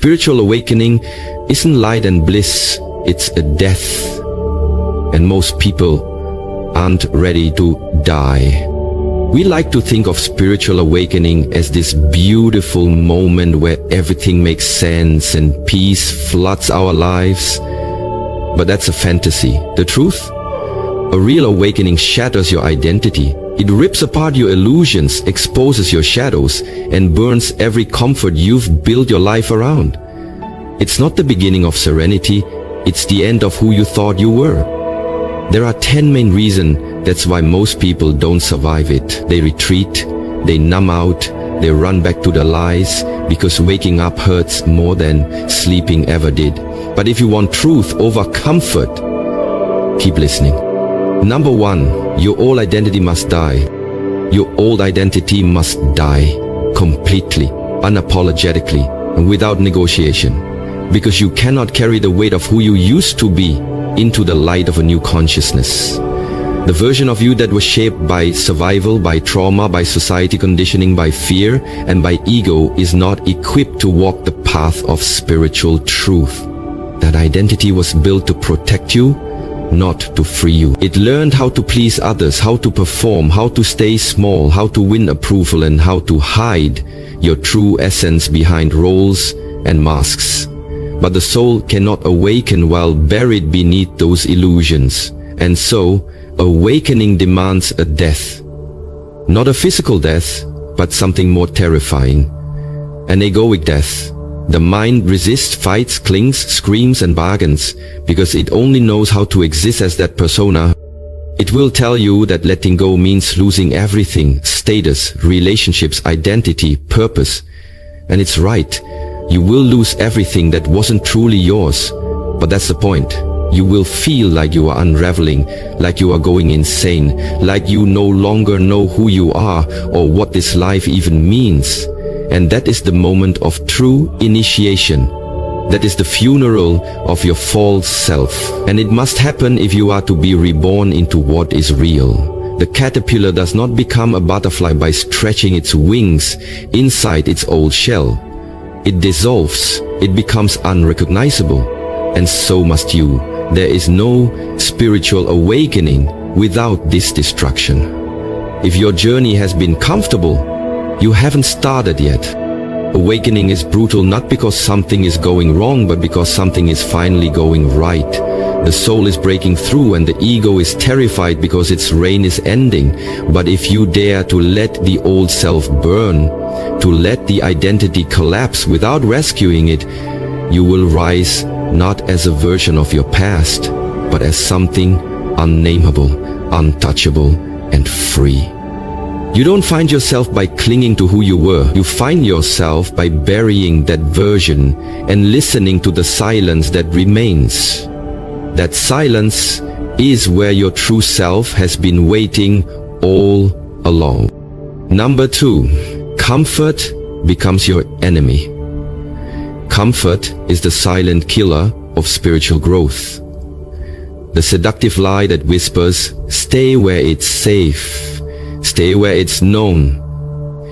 Spiritual awakening isn't light and bliss, it's a death. And most people aren't ready to die. We like to think of spiritual awakening as this beautiful moment where everything makes sense and peace floods our lives. But that's a fantasy. The truth? A real awakening shatters your identity. It rips apart your illusions, exposes your shadows, and burns every comfort you've built your life around. It's not the beginning of serenity, it's the end of who you thought you were. There are 10 main reasons that's why most people don't survive it. They retreat, they numb out, they run back to the lies, because waking up hurts more than sleeping ever did. But if you want truth over comfort, keep listening. Number 1, your old identity must die. Your old identity must die completely, unapologetically, and without negotiation. Because you cannot carry the weight of who you used to be into the light of a new consciousness. The version of you that was shaped by survival, by trauma, by society conditioning, by fear, and by ego is not equipped to walk the path of spiritual truth. That identity was built to protect you, not to free you. It learned how to please others, how to perform, how to stay small, how to win approval, and how to hide your true essence behind roles and masks. But the soul cannot awaken while buried beneath those illusions. And so, awakening demands a death. Not a physical death, but something more terrifying. An egoic death. The mind resists, fights, clings, screams and bargains because it only knows how to exist as that persona. It will tell you that letting go means losing everything, status, relationships, identity, purpose. And it's right. You will lose everything that wasn't truly yours. But that's the point. You will feel like you are unraveling, like you are going insane, like you no longer know who you are or what this life even means. And that is the moment of true initiation. That is the funeral of your false self. And it must happen if you are to be reborn into what is real. The caterpillar does not become a butterfly by stretching its wings inside its old shell. It dissolves, it becomes unrecognizable. And so must you. There is no spiritual awakening without this destruction. If your journey has been comfortable, you haven't started yet. Awakening is brutal not because something is going wrong, but because something is finally going right. The soul is breaking through and the ego is terrified because its reign is ending. But if you dare to let the old self burn, to let the identity collapse without rescuing it, you will rise not as a version of your past, but as something unnameable, untouchable, and free. You don't find yourself by clinging to who you were. You find yourself by burying that version and listening to the silence that remains. That silence is where your true self has been waiting all along. Number 2, comfort becomes your enemy. Comfort is the silent killer of spiritual growth. The seductive lie that whispers, stay where it's safe. Stay where it's known.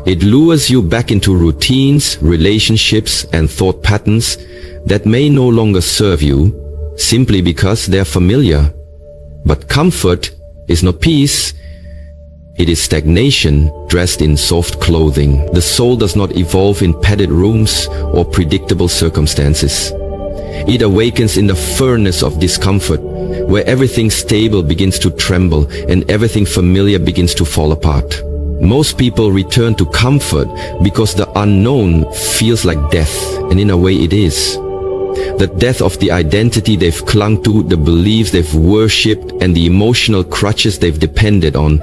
It lures you back into routines, relationships, and thought patterns that may no longer serve you simply because they're familiar. But comfort is not peace. It is stagnation dressed in soft clothing. The soul does not evolve in padded rooms or predictable circumstances. It awakens in the furnace of discomfort, where everything stable begins to tremble and everything familiar begins to fall apart. Most people return to comfort because the unknown feels like death, and in a way it is. The death of the identity they've clung to, the beliefs they've worshipped, and the emotional crutches they've depended on.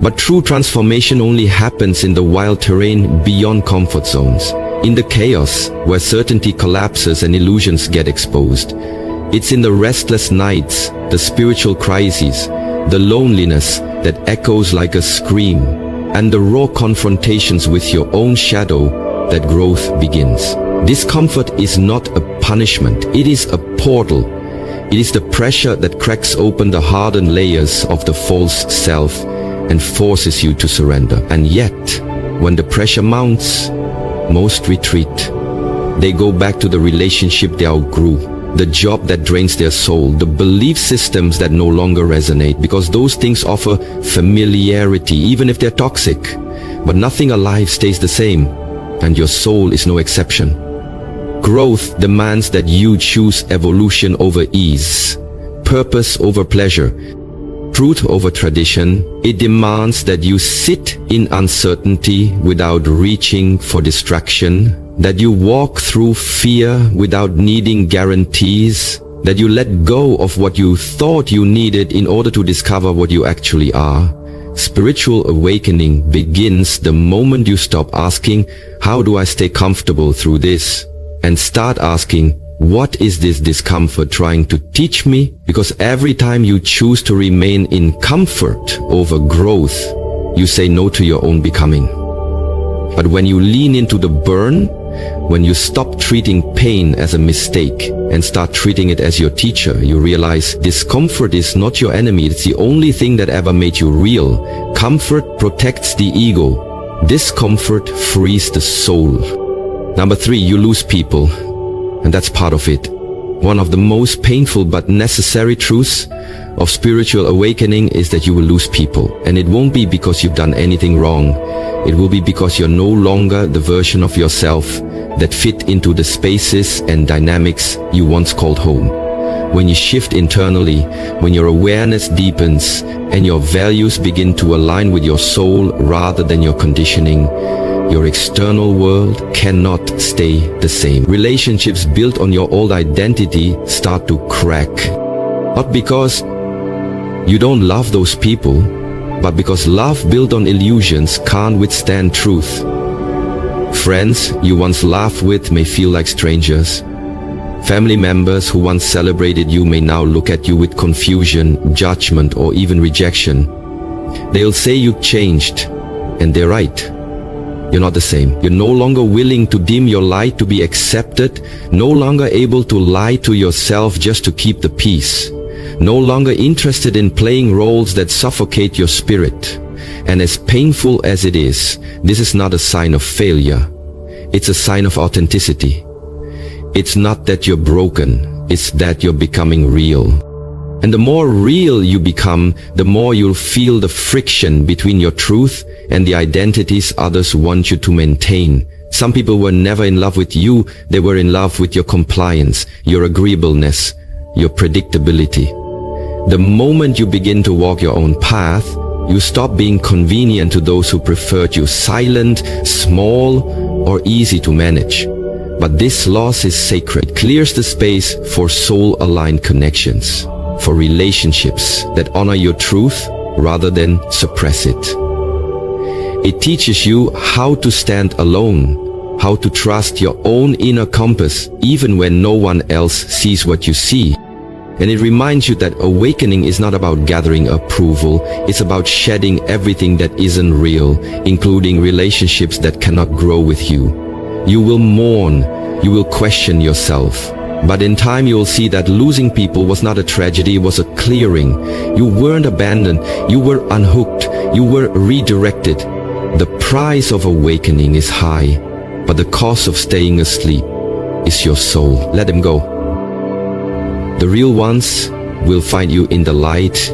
But true transformation only happens in the wild terrain beyond comfort zones, in the chaos where certainty collapses and illusions get exposed. It's in the restless nights, the spiritual crises, the loneliness that echoes like a scream, and the raw confrontations with your own shadow that growth begins. Discomfort is not a punishment, it is a portal. It is the pressure that cracks open the hardened layers of the false self and forces you to surrender. And yet, when the pressure mounts, most retreat. They go back to the relationship they outgrew, the job that drains their soul, the belief systems that no longer resonate, because those things offer familiarity, even if they're toxic. But nothing alive stays the same, and your soul is no exception. Growth demands that you choose evolution over ease, purpose over pleasure, truth over tradition. It demands that you sit in uncertainty without reaching for distraction, that you walk through fear without needing guarantees, that you let go of what you thought you needed in order to discover what you actually are. Spiritual awakening begins the moment you stop asking, "How do I stay comfortable through this?" and start asking, "What is this discomfort trying to teach me?" Because every time you choose to remain in comfort over growth, you say no to your own becoming. But when you lean into the burn, when you stop treating pain as a mistake and start treating it as your teacher, you realize discomfort is not your enemy. It's the only thing that ever made you real. Comfort protects the ego. Discomfort frees the soul. Number 3, you lose people. And that's part of it. One of the most painful but necessary truths of spiritual awakening is that you will lose people. And it won't be because you've done anything wrong. It will be because you're no longer the version of yourself that fit into the spaces and dynamics you once called home. When you shift internally, when your awareness deepens and your values begin to align with your soul rather than your conditioning, your external world cannot stay the same. Relationships built on your old identity start to crack. Not because you don't love those people, but because love built on illusions can't withstand truth. Friends you once laughed with may feel like strangers. Family members who once celebrated you may now look at you with confusion, judgment, or even rejection. They'll say you've changed, and they're right. You're not the same. You're no longer willing to dim your light to be accepted, no longer able to lie to yourself just to keep the peace, no longer interested in playing roles that suffocate your spirit. And as painful as it is, this is not a sign of failure. It's a sign of authenticity. It's not that you're broken, it's that you're becoming real. And the more real you become, the more you'll feel the friction between your truth and the identities others want you to maintain. Some people were never in love with you, they were in love with your compliance, your agreeableness, your predictability. The moment you begin to walk your own path, you stop being convenient to those who preferred you, silent, small, or easy to manage. But this loss is sacred. It clears the space for soul-aligned connections, for relationships that honor your truth rather than suppress it. It teaches you how to stand alone, how to trust your own inner compass even when no one else sees what you see. And it reminds you that awakening is not about gathering approval, it's about shedding everything that isn't real, including relationships that cannot grow with you. You will mourn, you will question yourself. But in time you will see that losing people was not a tragedy, it was a clearing. You weren't abandoned, you were unhooked, you were redirected. The price of awakening is high, but the cost of staying asleep is your soul. Let them go. The real ones will find you in the light.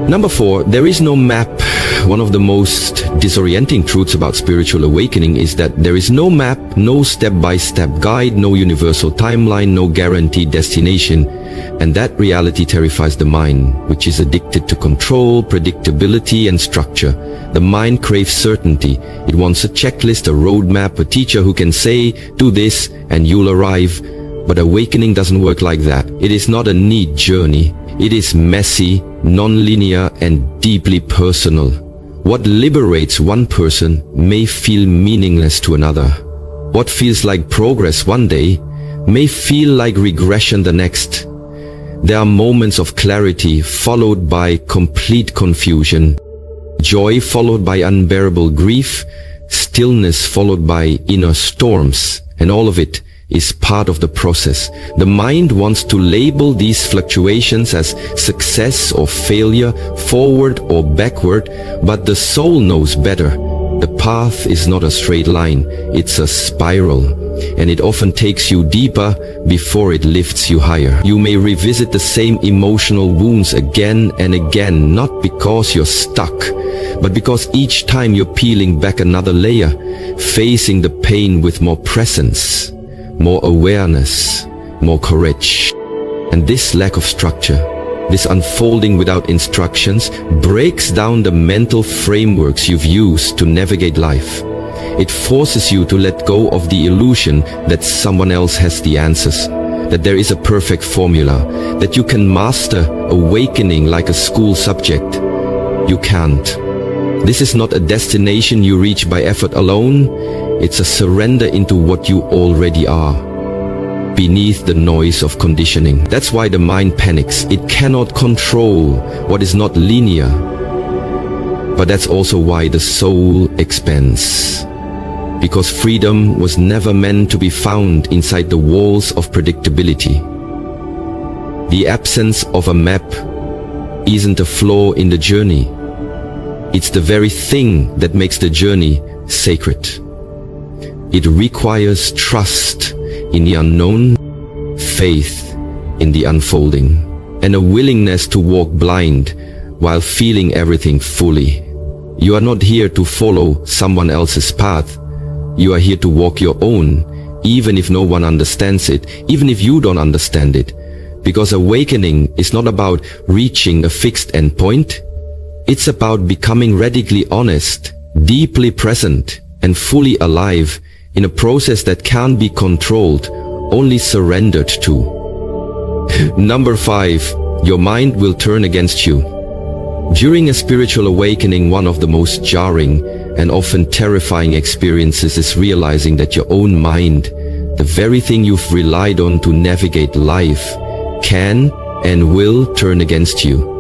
Number 4, there is no map. One of the most disorienting truths about spiritual awakening is that there is no map, no step-by-step guide, no universal timeline, no guaranteed destination. And that reality terrifies the mind, which is addicted to control, predictability, and structure. The mind craves certainty. It wants a checklist, a roadmap, a teacher who can say, do this, and you'll arrive. But awakening doesn't work like that. It is not a neat journey. It is messy, non-linear, and deeply personal. What liberates one person may feel meaningless to another. What feels like progress one day may feel like regression the next. There are moments of clarity followed by complete confusion, joy followed by unbearable grief, stillness followed by inner storms, and all of it is part of the process. The mind wants to label these fluctuations as success or failure, forward or backward, but the soul knows better. The path is not a straight line, it's a spiral. and it often takes you deeper before it lifts you higher. You may revisit the same emotional wounds again and again, not because you're stuck, but because each time you're peeling back another layer, facing the pain with more presence, more awareness, more courage. And this lack of structure, this unfolding without instructions, breaks down the mental frameworks you've used to navigate life. It forces you to let go of the illusion that someone else has the answers, that there is a perfect formula, that you can master awakening like a school subject. You can't. This is not a destination you reach by effort alone. It's a surrender into what you already are, beneath the noise of conditioning. That's why the mind panics. It cannot control what is not linear. But that's also why the soul expands. Because freedom was never meant to be found inside the walls of predictability. The absence of a map isn't a flaw in the journey. It's the very thing that makes the journey sacred. It requires trust in the unknown, faith in the unfolding, and a willingness to walk blind while feeling everything fully. You are not here to follow someone else's path. You are here to walk your own, even if no one understands it, even if you don't understand it. Because awakening is not about reaching a fixed endpoint. It's about becoming radically honest, deeply present, and fully alive in a process that can't be controlled, only surrendered to. Number 5, your mind will turn against you. During a spiritual awakening, one of the most jarring and often terrifying experiences is realizing that your own mind, the very thing you've relied on to navigate life, can and will turn against you.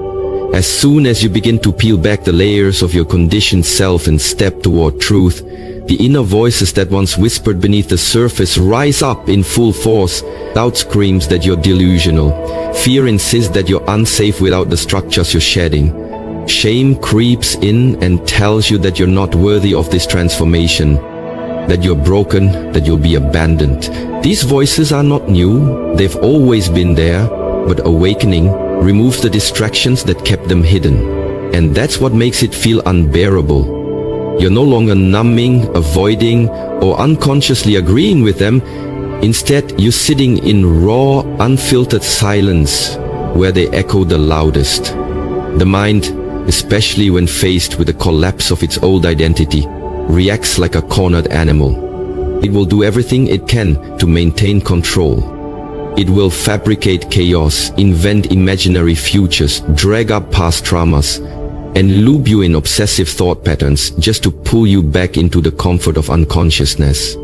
As soon as you begin to peel back the layers of your conditioned self and step toward truth, the inner voices that once whispered beneath the surface rise up in full force. Doubt screams that you're delusional. Fear insists that you're unsafe without the structures you're shedding. Shame creeps in and tells you that you're not worthy of this transformation, that you're broken, that you'll be abandoned. These voices are not new. They've always been there, but awakening removes the distractions that kept them hidden. And that's what makes it feel unbearable. You're no longer numbing, avoiding, or unconsciously agreeing with them. Instead, you're sitting in raw, unfiltered silence where they echo the loudest. The mind, especially when faced with the collapse of its old identity, reacts like a cornered animal. It will do everything it can to maintain control. It will fabricate chaos, invent imaginary futures, drag up past traumas, and loop you in obsessive thought patterns just to pull you back into the comfort of unconsciousness.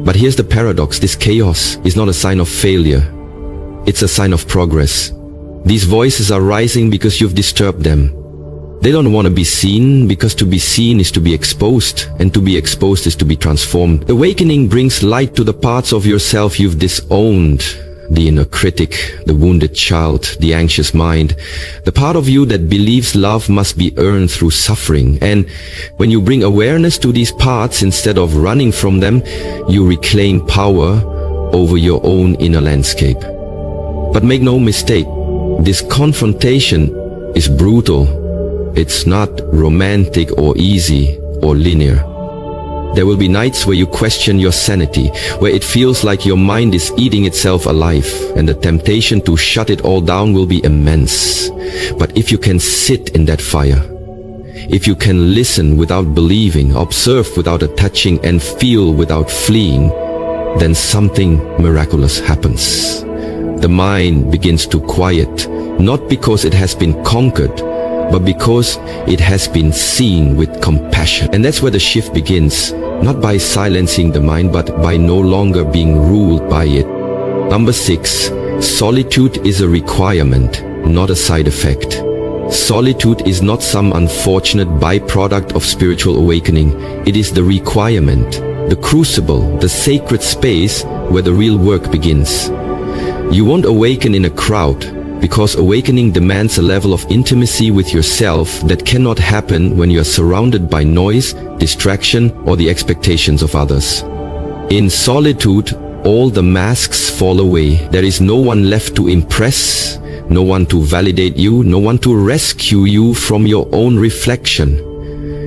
But here's the paradox: this chaos is not a sign of failure. It's a sign of progress. These voices are rising because you've disturbed them. They don't want to be seen, because to be seen is to be exposed, and to be exposed is to be transformed. Awakening brings light to the parts of yourself you've disowned. The inner critic, the wounded child, the anxious mind, the part of you that believes love must be earned through suffering. And when you bring awareness to these parts instead of running from them, you reclaim power over your own inner landscape. But make no mistake, this confrontation is brutal. It's not romantic or easy or linear. There will be nights where you question your sanity, where it feels like your mind is eating itself alive, and the temptation to shut it all down will be immense. But if you can sit in that fire, if you can listen without believing, observe without attaching, and feel without fleeing, then something miraculous happens. The mind begins to quiet, not because it has been conquered, but because it has been seen with compassion. And that's where the shift begins, not by silencing the mind, but by no longer being ruled by it. Number 6, solitude is a requirement, not a side effect. Solitude is not some unfortunate byproduct of spiritual awakening. It is the requirement, the crucible, the sacred space where the real work begins. You won't awaken in a crowd, because awakening demands a level of intimacy with yourself that cannot happen when you are surrounded by noise, distraction, or the expectations of others. In solitude, all the masks fall away. There is no one left to impress, no one to validate you, no one to rescue you from your own reflection.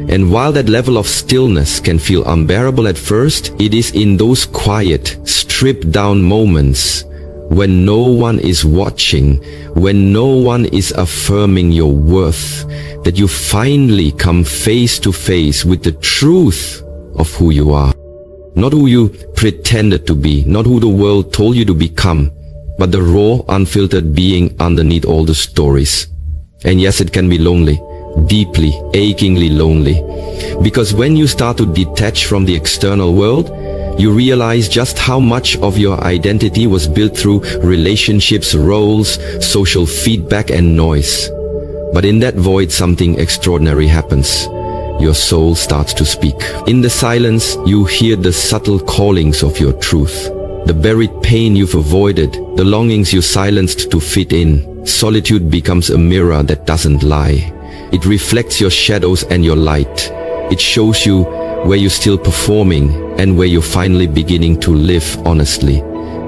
And while that level of stillness can feel unbearable at first, it is in those quiet, stripped down moments when no one is watching, when no one is affirming your worth, that you finally come face to face with the truth of who you are. Not who you pretended to be, not who the world told you to become, but the raw, unfiltered being underneath all the stories. And yes, it can be lonely, deeply, achingly lonely. Because when you start to detach from the external world, you realize just how much of your identity was built through relationships, roles, social feedback and noise. But in that void, something extraordinary happens. Your soul starts to speak. In the silence, you hear the subtle callings of your truth. The buried pain you've avoided, the longings you silenced to fit in. Solitude becomes a mirror that doesn't lie. It reflects your shadows and your light. It shows you where you're still performing and where you're finally beginning to live honestly.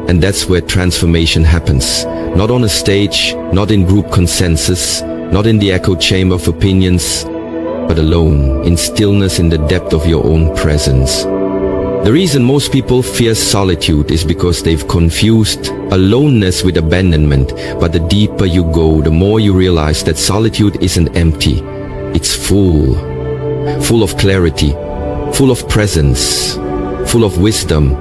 And that's where transformation happens. Not on a stage, not in group consensus, not in the echo chamber of opinions, but alone, in stillness, in the depth of your own presence. The reason most people fear solitude is because they've confused aloneness with abandonment. But the deeper you go, the more you realize that solitude isn't empty. It's full of clarity, full of presence, full of wisdom.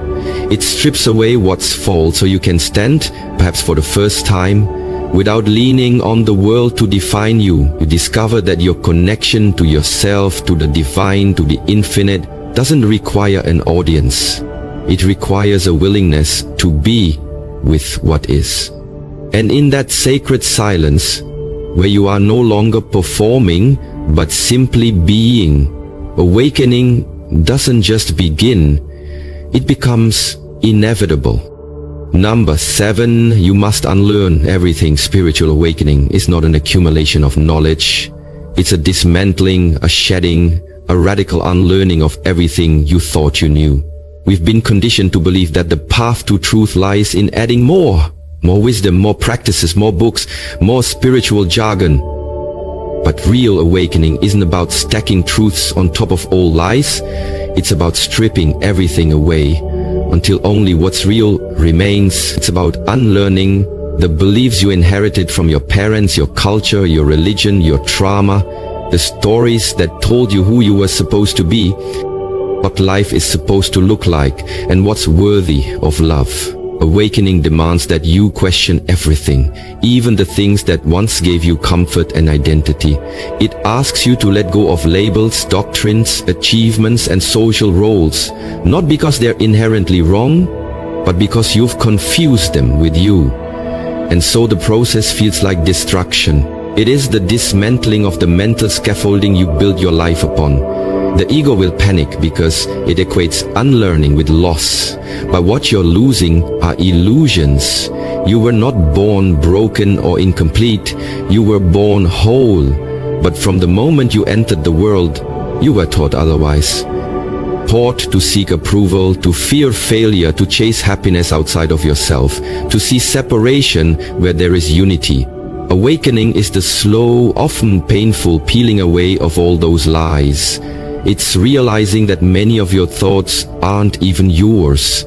It strips away what's false so you can stand, perhaps for the first time, without leaning on the world to define you. You discover that your connection to yourself, to the divine, to the infinite, doesn't require an audience. It requires a willingness to be with what is. And in that sacred silence, where you are no longer performing, but simply being, awakening doesn't just begin, it becomes inevitable. Number 7, you must unlearn everything. Spiritual awakening is not an accumulation of knowledge. It's a dismantling, a shedding, a radical unlearning of everything you thought you knew. We've been conditioned to believe that the path to truth lies in adding more wisdom, more practices, more books, more spiritual jargon. But real awakening isn't about stacking truths on top of all lies. It's about stripping everything away until only what's real remains. It's about unlearning the beliefs you inherited from your parents, your culture, your religion, your trauma, the stories that told you who you were supposed to be, what life is supposed to look like, and what's worthy of love. Awakening demands that you question everything, even the things that once gave you comfort and identity. It asks you to let go of labels, doctrines, achievements, and social roles, not because they're inherently wrong, but because you've confused them with you. And so the process feels like destruction. It is the dismantling of the mental scaffolding you built your life upon. The ego will panic because it equates unlearning with loss. But what you're losing are illusions. You were not born broken or incomplete. You were born whole. But from the moment you entered the world, you were taught otherwise. Taught to seek approval, to fear failure, to chase happiness outside of yourself, to see separation where there is unity. Awakening is the slow, often painful peeling away of all those lies. It's realizing that many of your thoughts aren't even yours.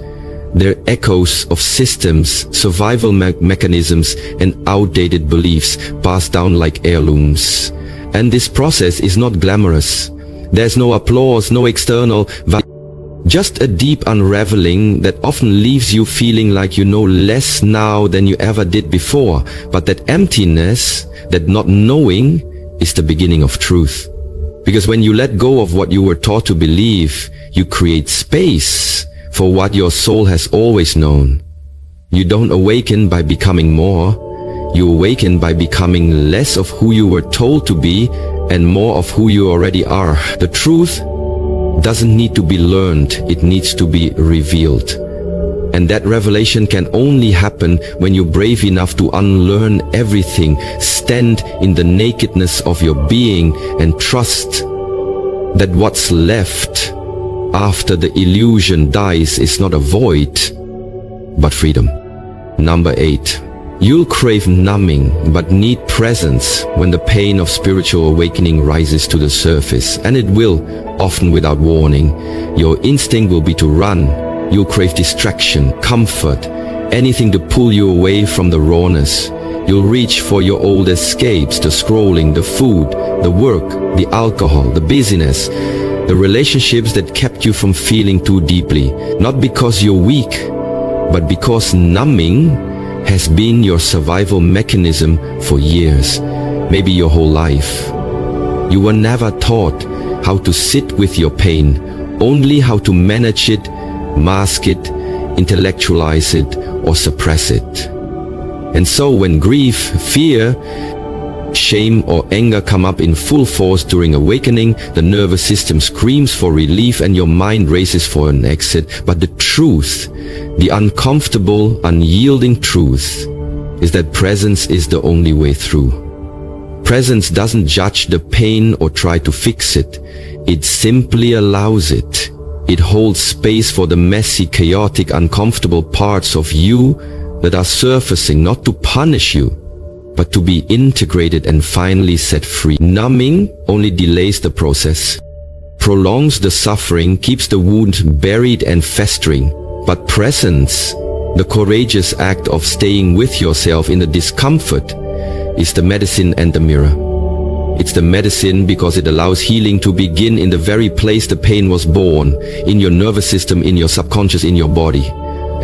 They're echoes of systems, survival mechanisms, and outdated beliefs passed down like heirlooms. And this process is not glamorous. There's no applause, no external validation, just a deep unraveling that often leaves you feeling like you know less now than you ever did before. But that emptiness, that not knowing, is the beginning of truth. Because when you let go of what you were taught to believe, you create space for what your soul has always known. You don't awaken by becoming more. You awaken by becoming less of who you were told to be and more of who you already are. The truth doesn't need to be learned, it needs to be revealed. And that revelation can only happen when you're brave enough to unlearn everything, stand in the nakedness of your being, and trust that what's left after the illusion dies is not a void, but freedom. Number 8. You'll crave numbing but need presence when the pain of spiritual awakening rises to the surface, and it will, often without warning. Your instinct will be to run. You'll crave distraction, comfort, anything to pull you away from the rawness. You'll reach for your old escapes, the scrolling, the food, the work, the alcohol, the busyness, the relationships that kept you from feeling too deeply, not because you're weak, but because numbing has been your survival mechanism for years, maybe your whole life. You were never taught how to sit with your pain, only how to manage it, mask it, intellectualize it, or suppress it. And so when grief, fear, shame or anger come up in full force during awakening, the nervous system screams for relief and your mind races for an exit. But the truth, the uncomfortable, unyielding truth, is that presence is the only way through. Presence doesn't judge the pain or try to fix it. It simply allows it. It holds space for the messy, chaotic, uncomfortable parts of you that are surfacing, not to punish you, but to be integrated and finally set free. Numbing only delays the process, prolongs the suffering, keeps the wound buried and festering. But presence, the courageous act of staying with yourself in the discomfort, is the medicine and the mirror. It's the medicine because it allows healing to begin in the very place the pain was born, in your nervous system, in your subconscious, in your body.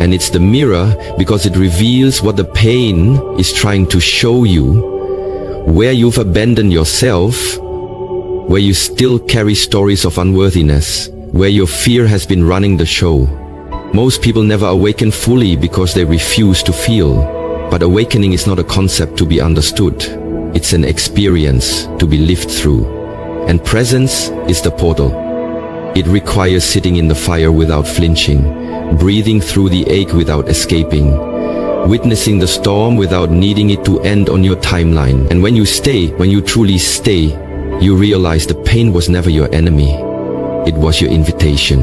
And it's the mirror because it reveals what the pain is trying to show you, where you've abandoned yourself, where you still carry stories of unworthiness, where your fear has been running the show. Most people never awaken fully because they refuse to feel. But awakening is not a concept to be understood. It's an experience to be lived through. And presence is the portal. It requires sitting in the fire without flinching, breathing through the ache without escaping, witnessing the storm without needing it to end on your timeline. And when you stay, when you truly stay, you realize the pain was never your enemy. It was your invitation.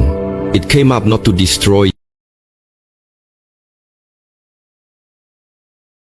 It came up not to destroy